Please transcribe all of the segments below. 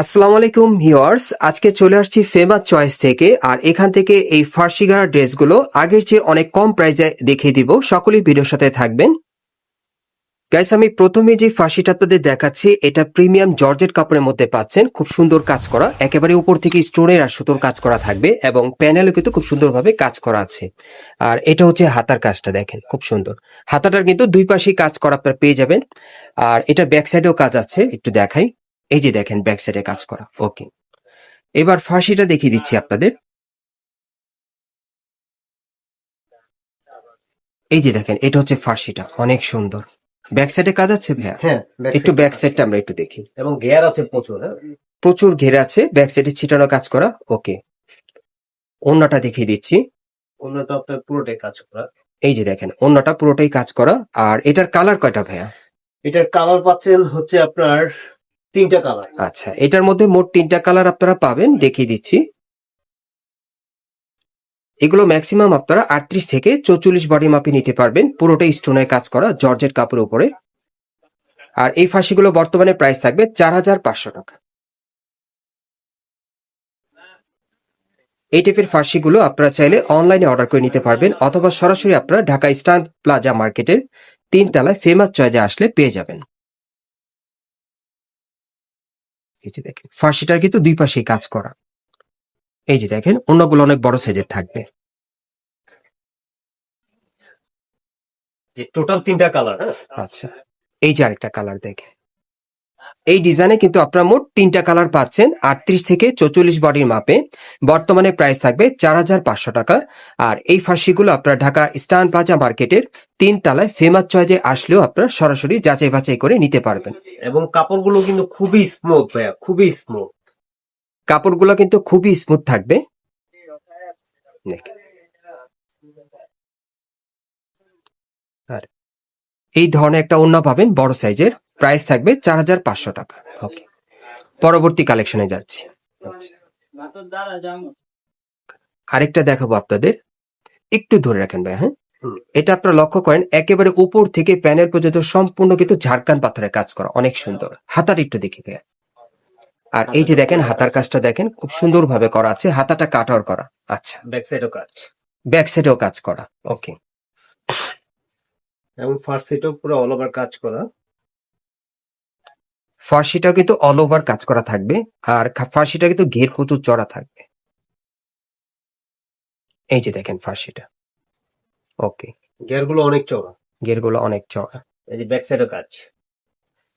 আসসালামু আলাইকুম ভিউয়ার্স, আজকে চলে আসছি ফেমাস চয়েস থেকে। আর এখান থেকে এই ফার্সি গাড়া ড্রেসগুলো আগের চেয়ে অনেক কম প্রাইসে দেখিয়ে দিব। সকলেই ভিডিওর সাথে থাকবেন। গাইস, আমি প্রথমে যে ফার্সিটা আপনাদের দেখাচ্ছি, এটা প্রিমিয়াম জর্জেট কাপড়ের মধ্যে পাচ্ছেন। খুব সুন্দর কাজ করা, একেবারে উপর থেকে স্টোনের আর সুতোর কাজ করা থাকবে এবং প্যানেলও কিন্তু খুব সুন্দরভাবে কাজ করা আছে। আর এটা হচ্ছে হাতার কাজটা, দেখেন খুব সুন্দর। হাতাটার কিন্তু দুই পাশেই কাজ করা আপনারা পেয়ে যাবেন। আর এটা ব্যাক সাইডেও কাজ আছে, একটু দেখাই। এই যে দেখেন ব্যাক সাইডে কাজ করা। ওকে, এবার ফার্সিটা দেখিয়ে দিচ্ছি আপনাদের। এই যে দেখেন, এটা হচ্ছে ফার্সিটা, অনেক সুন্দর। ব্যাক সাইডে কাজ আছে ভাইয়া? হ্যাঁ, একটু ব্যাক সাইডটা আমরা একটু দেখি। এবং গিয়ার আছে প্রচুর। হ্যাঁ, প্রচুর ঘের আছে, ব্যাক সাইডে ছিটানো কাজ করা। ওকে, ওন্নাটা দেখিয়ে দিচ্ছি। অন্যটা আপনার পুরোটাই কাজ করা। এই যে দেখেন, ওন্নাটা পুরোটাই কাজ করা। আর এটার কালার কয়টা ভাইয়া? এটার কালার পাচ্ছেন হচ্ছে আপনার 3টা কালার। আচ্ছা, এটার মধ্যে মোট 3টা কালার আপনারা পাবেন, দেখিয়ে দিচ্ছি। এগুলো ম্যাক্সিমাম আপনারা 38 থেকে 44 বডি মাপে নিতে পারবেন। পুরোটাই স্টোনের কাজ করা জর্জেট কাপড়ের উপরে। আর এই ফার্সিগুলো বর্তমানে প্রাইস থাকবে 4500 টাকা। এই টাইপের ফার্সিগুলো আপনারা চাইলে অনলাইনে অর্ডার করে নিতে পারবেন, অথবা সরাসরি আপনারা ঢাকা স্টার প্লাজা মার্কেটের 3 তলায় ফেমাস চয়েজে আসলে পেয়ে যাবেন। এই যে দেখেন, ফার্সিটার কিন্তু দুই পাশেই কাজ করা। এই যে দেখেন, অন্যগুলো অনেক বড় সাইজের থাকবে। যে টোটাল 3টা কালার। হ্যাঁ, আচ্ছা, এই যে আরেকটা কালার দেখেন। এই ডিজাইনে কিন্তু আপনারা মোট 3টা কালার পাচ্ছেন 38 থেকে 44 বডির মাপে। বর্তমানে প্রাইস থাকবে 4500 টাকা। আর এই ফার্সিগুলো আপনারা ঢাকা স্টার প্লাজা মার্কেটের 3 তলায় ফেমাস চয়েজে আসলেও আপনারা সরাসরি যাচাই বাছাই করে নিতে পারবেন। এবং কাপড়গুলো কিন্তু খুবই স্মুথ ভাইয়া, খুবই স্মুথ। কাপড়গুলো কিন্তু খুবই স্মুথ থাকবে। দেখেন, আর এই ধরনের একটা ওড়না পাবেন বড় সাইজের, প্রাইস থাকবে 4500 টাকা। ওকে, পরবর্তী কালেকশনে যাচ্ছি। আচ্ছা, আরেকটা দেখাবো আপনাদের, একটু ধরে রাখেন ভাই। হ্যাঁ, এটা আপনারা লক্ষ্য করেন, একেবারে উপর থেকে প্যানেল পর্যন্ত সম্পূর্ণ কিন্তু ঝাড়খান পাথরের কাজ করা, অনেক সুন্দর। হাতার একটু দেখি ভাইয়া। আর এই যে দেখেন, হাতার কাজটা দেখেন খুব সুন্দর ভাবে করা আছে, হাতাটা কাটার করা। আচ্ছা, ব্যাক সাইডও কাজ ব্যাক সাইডেও কাজ করা। ওকে, এবং ফার্স্ট সাইডও পুরো অল ওভার কাজ করা। ফার্সিটাও কিন্তু অল ওভার কাজ করা থাকবে। আর ফার্সিটা কিন্তু ঘের প্রচুর চড়া থাকবে। এই যে দেখেন ফার্সিটা। ওকে, গিয়ারগুলো অনেক চওড়া। ঘেরগুলো অনেক চড়া। এই যে ব্যাক সাইডও কাজ,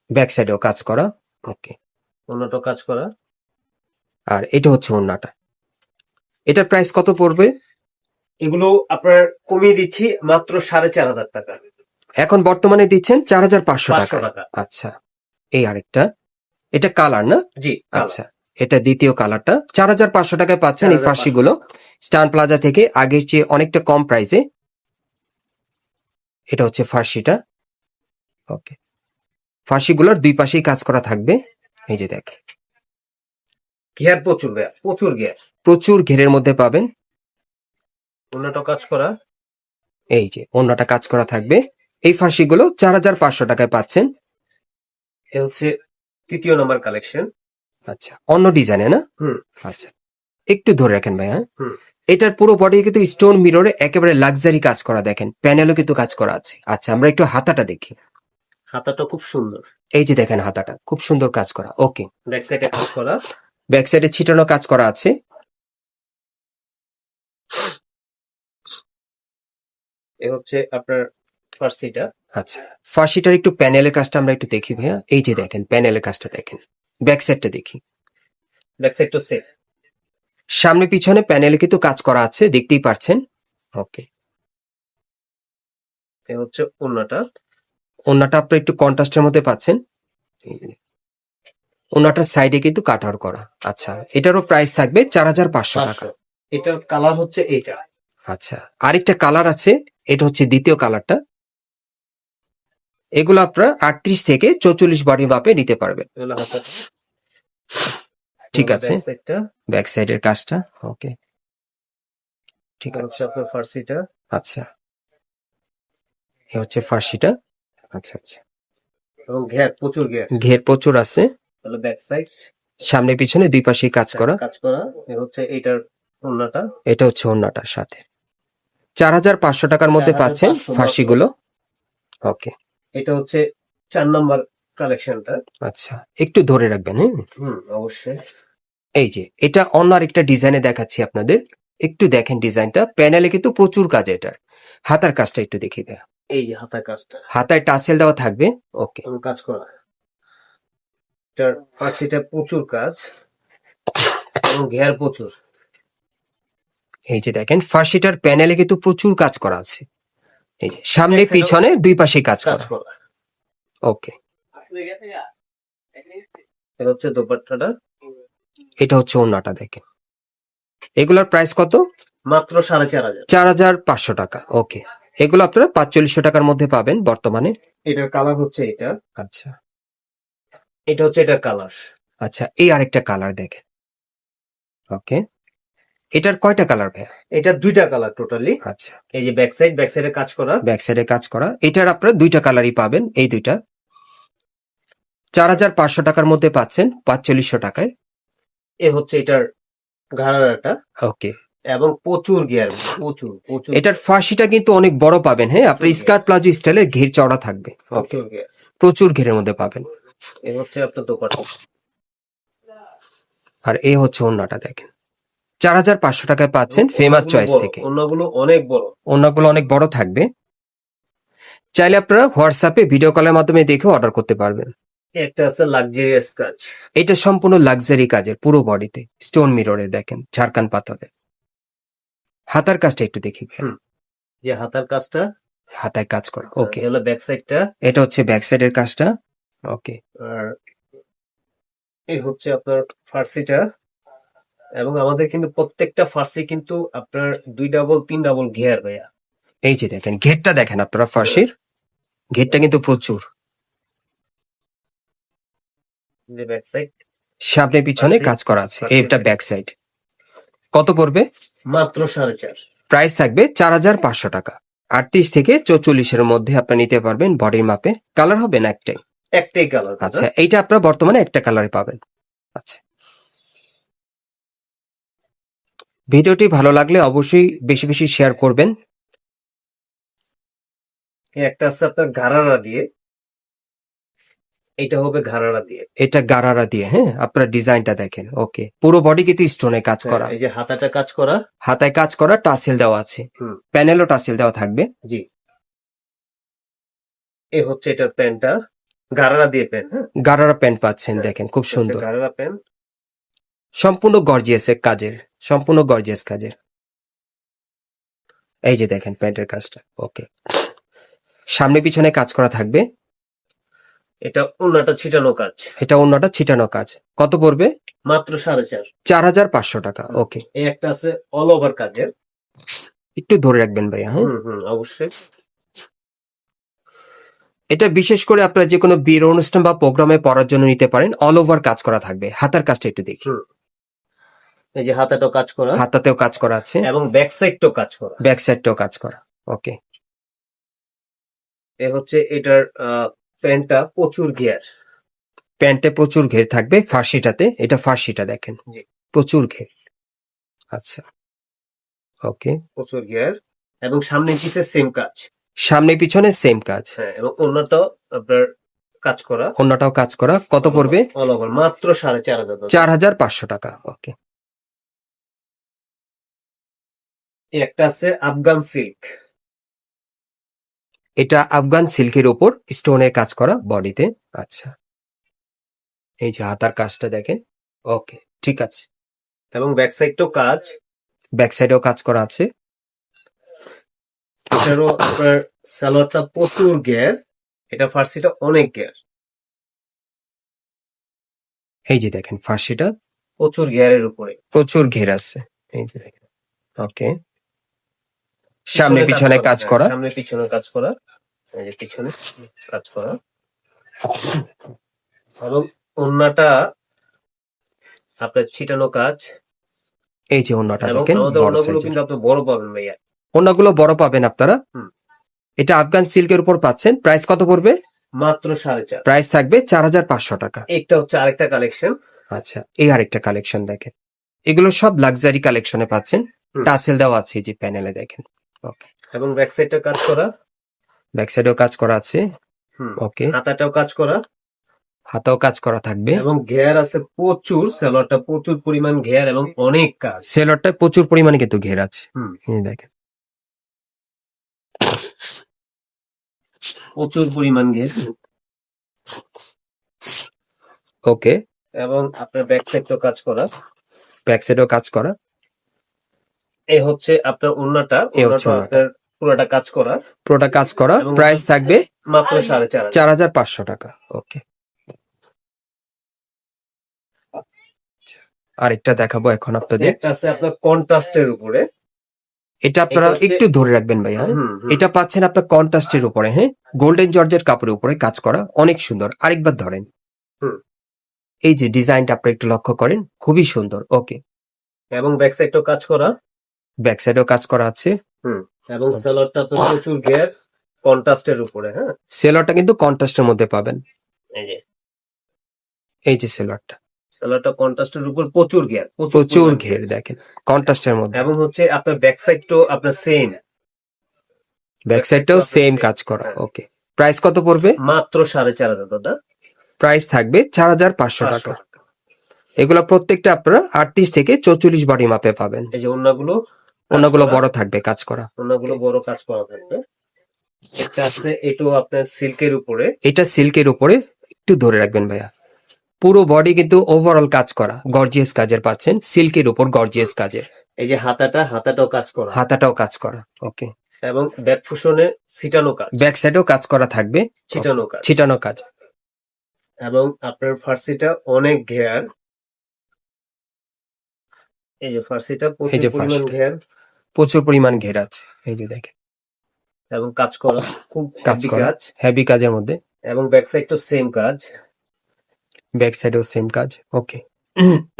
ব্যাক সাইডেও কাজ করা। ওকে, অন্যটাও কাজ করা। আর এটা হচ্ছে ওড়নাটা। এটার প্রাইস কত পড়বে? এগুলো আপনার কমিয়ে দিচ্ছি মাত্র 4500 টাকা। এখন বর্তমানে দিচ্ছেন 4500 500 টাকা। টাকা। আচ্ছা, এই আরেকটা, এটা কালার না? জি, আচ্ছা, এটা দ্বিতীয় কালারটা 4500 টাকায় পাচ্ছেন এই 4500 ফার্সিগুলো স্টার প্লাজা থেকে আগের চেয়ে অনেকটা কম প্রাইসে। এটা হচ্ছে ফার্সিটা। ওকে, ফার্সিগুলোর দুই পাশেই কাজ করা থাকবে। এই যে দেখ, গিয়ার প্রচুর ভাইয়া, প্রচুর গিয়ার। প্রচুর ঘেরের মধ্যে পাবেন। অন্যটাও কাজ করা। এই যে অন্যটা কাজ করা থাকবে। এই ফার্সিগুলো 4500 টাকায় পাচ্ছেন। এ হচ্ছে 3য় নাম্বার কালেকশন। আচ্ছা, অন্য ডিজাইনে না? হুম, আচ্ছা, একটু ধরে রাখেন ভাই। হ্যাঁ, হুম। এটার পুরো বডি কিন্তু স্টোন মিররে একেবারে লাক্সারি কাজ করা, দেখেন প্যানেলও কিন্তু কাজ করা আছে। আচ্ছা, আমরা একটু হাতাটা দেখি। হাতাটা খুব সুন্দর। এই যে দেখেন, হাতাটা খুব সুন্দর কাজ করা। ওকে, ব্যাক সাইডে কাজ করা। ব্যাক সাইডে ছিটানো কাজ করা আছে। এ হচ্ছে আপনার ফার্সিটা। আচ্ছা, ফার্সিটার একটু প্যানেলের কাজটা আমরা একটু দেখি ভাইয়া। এই যে দেখেন, প্যানেলের কাজটা দেখেন। ব্যাক সাইডটা দেখি। ব্যাক সাইডটা সেম। সামনে পিছনে প্যানেলে কিন্তু কাজ করা আছে, দেখতেই পারছেন। ওকে, এ হচ্ছে ওন্নাটা। ওন্নাটা আপনার একটু কন্ট্রাস্টের মধ্যে পাচ্ছেন। ওন্নাটার সাইডে কিন্তু কাটার করা। আচ্ছা, এটারও প্রাইস থাকবে 4500 টাকা। 500। এটার কালার হচ্ছে এইটা। আচ্ছা, আরেকটা কালার আছে, এটা হচ্ছে দ্বিতীয় কালারটা। এগুলো আপনারা 38 থেকে 44 বডি মাপে নিতে পারবেন। এগুলো হাতাটা। ঠিক আছে, ব্যাক সাইডটা। ব্যাক সাইডের কাজটা। ওকে, ঠিক এটা আছে। হচ্ছে আপনার ফার্সিটা। আচ্ছা, এ হচ্ছে ফার্সিটা। আচ্ছা আচ্ছা, এবং ঘের প্রচুর ঘের। ঘের প্রচুর আছে। তাহলে ব্যাক সাইড। সামনে পিছনে দুই পাশেই কাজ করা। কাজ করা। এ হচ্ছে এটার ওড়নাটা। এটা হচ্ছে ওড়নাটার সাথে। 4,500 টাকার মধ্যে পাচ্ছেন 4,500 ফার্সিগুলো। ওকে, এটা হচ্ছে 4 নাম্বার কালেকশনটা। আচ্ছা একটু ধরে রাখবেন, হ্যাঁ। অবশ্যই। এই যে এটা অন্য আরেকটা ডিজাইনে দেখাচ্ছি আপনাদের, একটু দেখেন ডিজাইনটা। প্যানেলে কিন্তু প্রচুর কাজ এটার। হাতার কাজটা একটু দেখি ভাইয়া। এই যে হাতার কাজটা হাতায় টাসেল দেওয়া থাকবে। ওকে, এবং কাজ করা। এটার ফার্সিটা প্রচুর কাজ এবং ঘের প্রচুর। এই যে দেখেন ফার্সিটার প্যানেলে কিন্তু প্রচুর কাজ করা আছে। এই যে সামনে Back side-এও পিছনে দুই পাশে কাজ কাজ করা। করা। ওকে, এটা হচ্ছে দোপাট্টাটা। এটা হচ্ছে ওড়নাটা দেখেন। এগুলোর প্রাইস কত? মাত্র 4,500। 4,500 টাকা। ওকে, এগুলো আপনারা 4500 টাকার মধ্যে পাবেন বর্তমানে। এটার কালার হচ্ছে এটা। আচ্ছা এটা হচ্ছে এটার কালার। আচ্ছা, এই আরেকটা কালার দেখেন। ওকে, এটার কয়টা কালার ভাইয়া? এটা দুইটা কালার টোটালি। আচ্ছা, এই যে ব্যাক সাইডে কাজ করা। ব্যাক সাইডে কাজ করা। এটার আপনারা দুইটা কালারই পাবেন, এই দুইটা। 4,500 টাকার মধ্যে পাচ্ছেন 4500 টাকায়। এ হচ্ছে এটার ঘাড়াটা ওকে, এবং প্রচুর গিয়ার, প্রচুর প্রচুর এটার ফার্সিটা কিন্তু অনেক বড় পাবেন, হ্যাঁ। আপনার প্রচুর স্কার্ট প্লাজো স্টাইলের ঘের চওড়া থাকবে। ওকে, প্রচুর গিয়ার। প্রচুর ঘেরের মধ্যে পাবেন। এ হচ্ছে আপনার দোপাট্টা। আর এই হচ্ছে ওড়নাটা দেখেন। 4,500 টাকায় পাচ্ছেন ফেমাস চয়েস থেকে। ওড়নাগুলো অনেক বড়। ওড়নাগুলো অনেক বড় থাকবে। চাইলে আপনারা হোয়াটসঅ্যাপে ভিডিও কলের মাধ্যমে দেখে অর্ডার করতে পারবেন। একটা আছে লাক্সারিয়াস কাজ। এটা সম্পূর্ণ লাক্সারি কাজের, পুরো বডিতে স্টোন মিররের দেখেন, ঝাড়খান পাথরের। হাতার কাজটা একটু দেখি ভাইয়া। যে হাতার কাজটা, হাতায় কাজ করা। ওকে, হলো ব্যাক সাইডটা। এটা হচ্ছে ব্যাক সাইডের কাজটা। ওকে, আর এই হচ্ছে আপনার ফার্সিটা। এবং আমাদের কিন্তু প্রত্যেকটা ফার্সি কিন্তু আপনার 2 ডাবল 3 ডাবল ঘের ভাইয়া। এই যে দেখেন ঘেরটা দেখেন আপনারা, ফার্সির ঘেরটা কিন্তু প্রচুর। যে ব্যাক সাইড সামনে পিছনে কাজ করা আছে। এটা ব্যাক সাইড। কত পড়বে? মাত্র 4,500। প্রাইস থাকবে 4,500 টাকা। 38 থেকে 44-এর মধ্যে আপনারা নিতে পারবেন বডির মাপে। কালার হবে না একটাই? একটাই কালার। আচ্ছা, এইটা আপনারা বর্তমানে একটা কালারে পাবেন। আচ্ছা, ভিডিওটি ভালো লাগলে অবশ্যই বেশি বেশি শেয়ার করবেন। একটা আছে আপনার ঘাড়ারা দিয়ে। এটা হবে ঘাড়ারা দিয়ে। এটা গারারা দিয়ে, হ্যাঁ। আপনারা ডিজাইনটা দেখেন। ওকে, পুরো বডি কিন্তু স্টোনে কাজ করা। এই যে হাতাটা কাজ করা। হাতায় কাজ করা, টাসেল দেওয়া আছে। প্যানেলও টাসেল দেওয়া থাকবে। জি। এ হচ্ছে এটার প্যান্টটা, গারারা দিয়ে প্যান্ট। গারারা প্যান্ট পাচ্ছেন দেখেন, খুব সুন্দর। গারারা প্যান্ট সম্পূর্ণ গর্জিয়াস কাজের, সম্পূর্ণ গর্জিয়াস কাজের। এই যে দেখেন প্যান্টের কাজটা। ওকে, সামনে পিছনে কাজ করা থাকবে। এটা ওড়নাটা ছিটানো কাজ। এটা ওড়নাটা ছিটানো কাজ। কত পড়বে? মাত্র 4,500। 4,500 টাকা। ওকে, এই একটা আছে অল ওভার কাজের। একটু ধরে রাখবেন ভাইয়া, হ্যাঁ। অবশ্যই। এটা বিশেষ করে আপনারা যে কোনো বিয়ের অনুষ্ঠান বা প্রোগ্রামে পরার জন্য নিতে পারেন। অল ওভার কাজ করা থাকবে। হাতার কাজটা একটু দেখি। এই যে হাতাটাও কাজ করা, হাতাতেও কাজ করা আছে এবং ব্যাক সাইডটাও কাজ করা। ব্যাক সাইডটাও কাজ করা। ওকে, এ হচ্ছে এটার প্যান্টটা প্রচুর ঘের। প্যান্টে প্রচুর ঘের থাকবে। ফার্সিটাতে, এটা ফার্সিটা দেখেন, প্রচুর ঘের। আচ্ছা, ওকে, প্রচুর ঘের এবং সামনে পিছে সেম কাজ। সামনে পিছনে সেম কাজ। হ্যাঁ, এবং ওড়নাটাও আপনার কাজ করা। অন্যটাও কাজ করা। কত পড়বে? অল ওভার মাত্র 4,500। 4,500 টাকা। ওকে, একটা আছে আফগান সিল্ক। এটা আফগান সিল্কের উপর স্টোনের কাজ করা বডিতে। আচ্ছা, এই যে হাতার কাজটা দেখেন। ওকে, ঠিক আছে। এবং ব্যাক সাইডটাও কাজ। ব্যাক সাইডেও কাজ করা আছে। এটারও আপনার সালোয়ারটা প্রচুর ঘের। এটা ফার্সিটা অনেক ঘের। এই যে দেখেন ফার্সিটা প্রচুর ঘেরের উপরে প্রচুর ঘের আছে। এই যে দেখেন। ওকে, সামনে পিছনে কাজ করা। সামনে পিছনে কাজ করা। এই যে পিছনে কাজ করা। এবং ওড়নাটা আপনার ছিটানো কাজ। এই যে ওড়নাটা এবং দেখেন, আমাদের বড় ওড়নাগুলো সাইজের। কিন্তু আপনি বড় পাবেন ভাইয়া। ওড়নাগুলো বড় পাবেন আপনারা। এটা আফগান সিল্কের উপর পাচ্ছেন। প্রাইস কত পড়বে? মাত্র 4,500। প্রাইস থাকবে 4,500 টাকা। এটা হচ্ছে আরেকটা কালেকশন। আচ্ছা, এই আরেকটা কালেকশন দেখেন, এগুলো সব লাক্সারি কালেকশনে পাচ্ছেন। হুম। টাসেল দেওয়া আছে এই যে প্যানেলে দেখেন। ওকে, এবং ব্যাক সাইডটা কাজ করা। ব্যাক সাইডেও কাজ করা আছে। হুম। ওকে, হাতাটাও কাজ করা হাতেও কাজ করা থাকবে। এবং ঘের আছে প্রচুর, সেলোয়ারটা প্রচুর পরিমাণ ঘের এবং অনেক কাজ। সেলরটায় প্রচুর পরিমাণে কিন্তু ঘের আছে। হুম। এই দেখেন, প্রচুর পরিমাণ ঘের ওকে, এবং আপনার ব্যাক সাইডটাও কাজ করা। ব্যাক সাইডেও কাজ করা। এই হচ্ছে আপনার ওড়নাটা, এই হচ্ছে ওড়নাটা। আপনার পুরোটা কাজ করা পুরোটা কাজ করা, এবং প্রাইস থাকবে মাত্র 4,500। 4,500 টাকা। ওকে, আরেকটা দেখাবো এখন আপনাদের। একটা আছে আপনার কন্ট্রাস্টের উপরে। এটা আপনারা এটা হচ্ছে- একটু ধরে রাখবেন ভাই, হ্যাঁ। হুম, হুম। এটা পাচ্ছেন আপনার কন্ট্রাস্টের উপরে, হ্যাঁ, গোল্ডেন জর্জের কাপড়ের উপরে কাজ করা, অনেক সুন্দর। আরেকবার ধরেন, হুম। এই যে ডিজাইনটা আপনি একটু লক্ষ্য করেন, খুবই সুন্দর। ওকে, এবং ব্যাক সাইডটাও কাজ করা। ব্যাক সাইডেও কাজ করা আছে। এবং সেলোয়ারটা তো প্রচুর ঘের কন্ট্রাস্টের উপরে। হ্যাঁ, সেলরটা কিন্তু কন্ট্রাস্টের মধ্যে পাবেন। এই যে এই যে সেলরটা সেলোয়ারটা কন্ট্রাস্টের উপর প্রচুর ঘের, প্রচুর পরিমাণ ঘের দেখেন, কন্ট্রাস্টের মধ্যে। এবং হচ্ছে আপনার ব্যাক সাইডটাও আপনার সেম, ব্যাক সাইডটাও আপনার সেম same, কাজ করা। হ্যাঁ। ওকে, প্রাইস কত পড়বে? মাত্র 4,500 দাদা। প্রাইস থাকবে 4,500 টাকা। 500 টাকা। এগুলো প্রত্যেকটা আপনারা 38 থেকে 44 বডি মাপে পাবেন। এই যে ওড়নাগুলো, অন্যগুলো বড় থাকবে কাজ করা। ওড়নাগুলো বড় কাজ করা থাকবে। একটা আছে, এটাও আপনার সিল্কের উপরে। এটা সিল্কের উপরে, একটু ধরে রাখবেন ভাইয়া। পুরো বডি কিন্তু ওভারঅল কাজ করা, গর্জিয়াস কাজের পাচ্ছেন, সিল্কের উপর গর্জিয়াস কাজের। এই যে হাতাটাও কাজ করা হাতাটাও কাজ করা। ওকে, এবং ব্যাক ফুশনে ছিটানো কাজ, ব্যাক সাইডেও কাজ করা থাকবে, ছিটানো কাজ। ছিটানো কাজ। এবং আপনার ফার্সিটা অনেক ঘের। এই যে ফার্সিটা এই যে প্রচুর পরিমাণ ফার্সিটা। ঘের প্রচুর পরিমাণ ঘের আছে, এই যে দেখেন, এবং কাজ করা, খুব কাজ হেভি করা, কাজ। হেভি কাজের মধ্যে। এবং ব্যাক সাইড তো সেম কাজ, ব্যাক সাইডেও সেম কাজ। ওকে,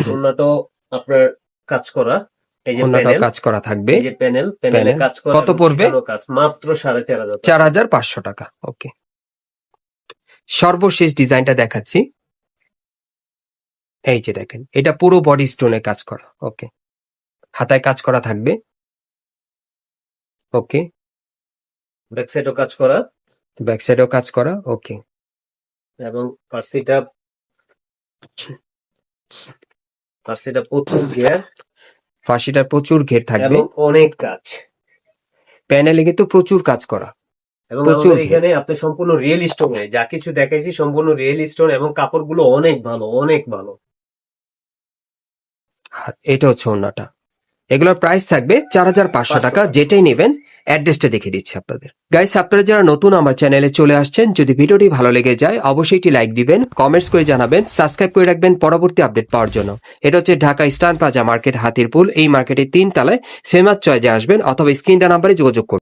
ওড়নাটাও আপনার কাজ করা। এই যে অন্যটাও প্যানেল, কাজ করা থাকবে। এই যে প্যানেলে প্যানেল। কাজ করা। কত এবং পড়বে? ছিটানো কাজ মাত্র 4,500 টাকা। 4,500 টাকা। ওকে, সর্বশেষ ডিজাইনটা দেখাচ্ছি। এই যে দেখেন, এটা পুরো বডি স্টোনে কাজ করা। ওকে, হাতায় কাজ করা থাকবে। ওকে, ব্যাক সাইডও কাজ করা ব্যাক সাইডেও কাজ করা। ওকে, এবং ফার্সিটা প্রচুর ঘের ফাঁসিটার প্রচুর ঘের থাকবে, এবং অনেক কাজ। প্যানেলে কিন্তু প্রচুর কাজ করা। এবং প্রচুর আমাদের ঘের। এখানে আপনি সম্পূর্ণ রিয়েল স্টোনে যা কিছু দেখাইছি, সম্পূর্ণ রিয়েল স্টোন এবং কাপড়গুলো অনেক ভালো, অনেক ভালো। আর এটা হচ্ছে ওড়নাটা। এগুলোর প্রাইস থাকবে 4,500 টাকা। যেটাই নেবেন অ্যাড্রেসটা দেখে দিচ্ছি আপনাদের। গাইস, আপনারা যারা নতুন আমার চ্যানেলে চলে আসছেন, যদি ভিডিওটি ভালো লেগে যায় অবশ্যই একটি লাইক দিবেন, কমেন্টস করে জানাবেন, সাবস্ক্রাইব করে রাখবেন পরবর্তী আপডেট পাওয়ার জন্য। এটা হচ্ছে Dhaka Eastern Plaza market, Hatirpool. এই মার্কেটের 3 তলায় ফেমাস চয়েজে আসবেন অথবা স্ক্রিন দেওয়া নাম্বারে যোগাযোগ করুন।